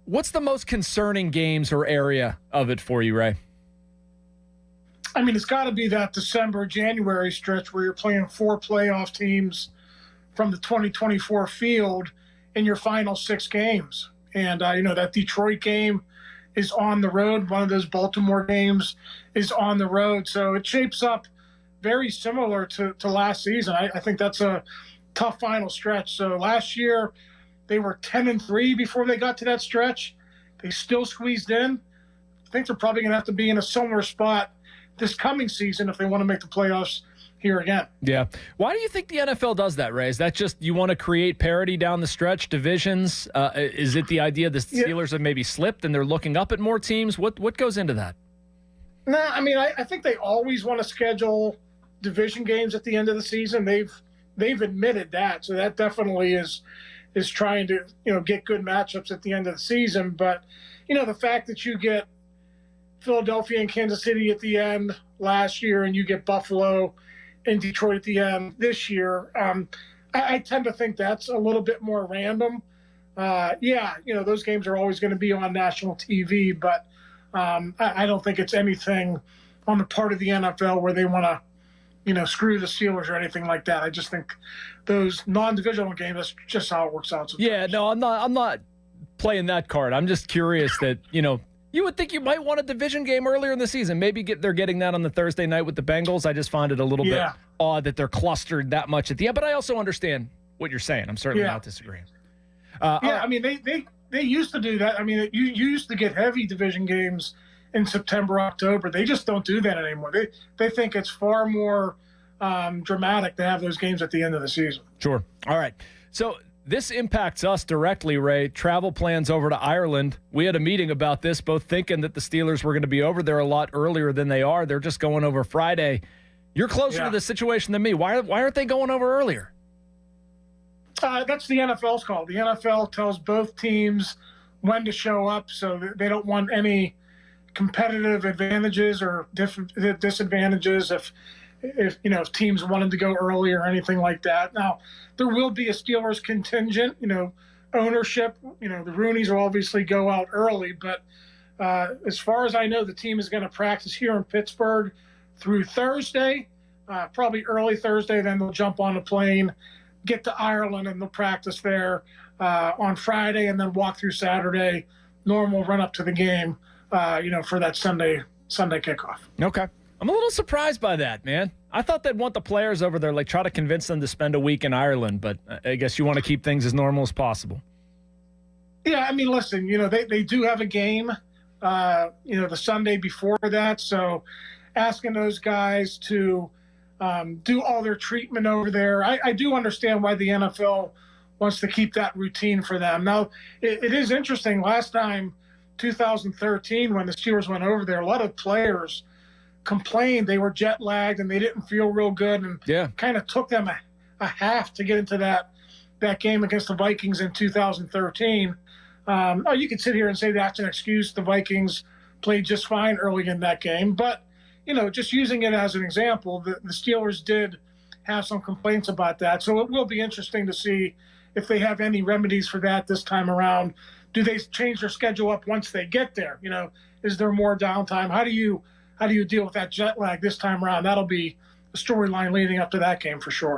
What's the most concerning games or area of it for you, Ray? I mean, it's got to be that December, January stretch where you're playing 4 playoff teams from the 2024 field in your final 6 games. And, that Detroit game is on the road. One of those Baltimore games is on the road. So it shapes up very similar to last season. I think that's a tough final stretch. So last year they were 10-3 before they got to that stretch. They still squeezed in. I think they're probably going to have to be in a similar spot this coming season if they want to make the playoffs here again. Yeah. Why do you think the NFL does that, Ray? Is that just you want to create parity down the stretch, divisions? Is it the idea the Steelers have maybe slipped and they're looking up at more teams? What goes into that? No, I mean, I think they always want to schedule division games at the end of the season. They've admitted that, so that definitely is trying to get good matchups at the end of the season. But the fact that you get Philadelphia and Kansas City at the end last year, and you get Buffalo and Detroit at the end this year, I tend to think that's a little bit more random. Those games are always going to be on national TV, but I don't think it's anything on the part of the NFL where they want to, screw the Steelers or anything like that. I just think those non-divisional games, that's just how it works out sometimes. Yeah, no, I'm not playing that card. I'm just curious that, you would think you might want a division game earlier in the season. Maybe they're getting that on the Thursday night with the Bengals. I just find it a little bit odd that they're clustered that much at the end. But I also understand what you're saying. I'm certainly not disagreeing. I mean, they used to do that. I mean, you used to get heavy division games in September, October. They just don't do that anymore. They think it's far more dramatic to have those games at the end of the season. Sure. All right. So this impacts us directly, Ray. Travel plans over to Ireland. We had a meeting about this, both thinking that the Steelers were going to be over there a lot earlier than they are. They're just going over Friday. You're closer to the situation than me. Why aren't they going over earlier? That's the NFL's call. The NFL tells both teams when to show up, so they don't want any competitive advantages or disadvantages if teams wanted to go early or anything like that. Now, there will be a Steelers contingent, ownership. The Rooneys will obviously go out early, but as far as I know, the team is going to practice here in Pittsburgh through Thursday, probably early Thursday. Then they'll jump on a plane, get to Ireland, and they'll practice there on Friday, and then walk through Saturday, normal run up to the game, for that Sunday kickoff. Okay. I'm a little surprised by that, man. I thought they'd want the players over there, try to convince them to spend a week in Ireland, but I guess you want to keep things as normal as possible. Yeah, I mean, listen, they do have a game, the Sunday before that, so asking those guys to do all their treatment over there, I do understand why the NFL wants to keep that routine for them. Now, it is interesting. Last time, 2013, when the Steelers went over there, a lot of players complained they were jet lagged and they didn't feel real good, and kind of took them a half to get into that game against the Vikings in 2013. You could sit here and say that's an excuse. The Vikings played just fine early in that game, but just using it as an example, the Steelers did have some complaints about that. So it will be interesting to see if they have any remedies for that this time around. Do they change their schedule up once they get there? Is there more downtime? How do you deal with that jet lag this time around? That'll be a storyline leading up to that game for sure.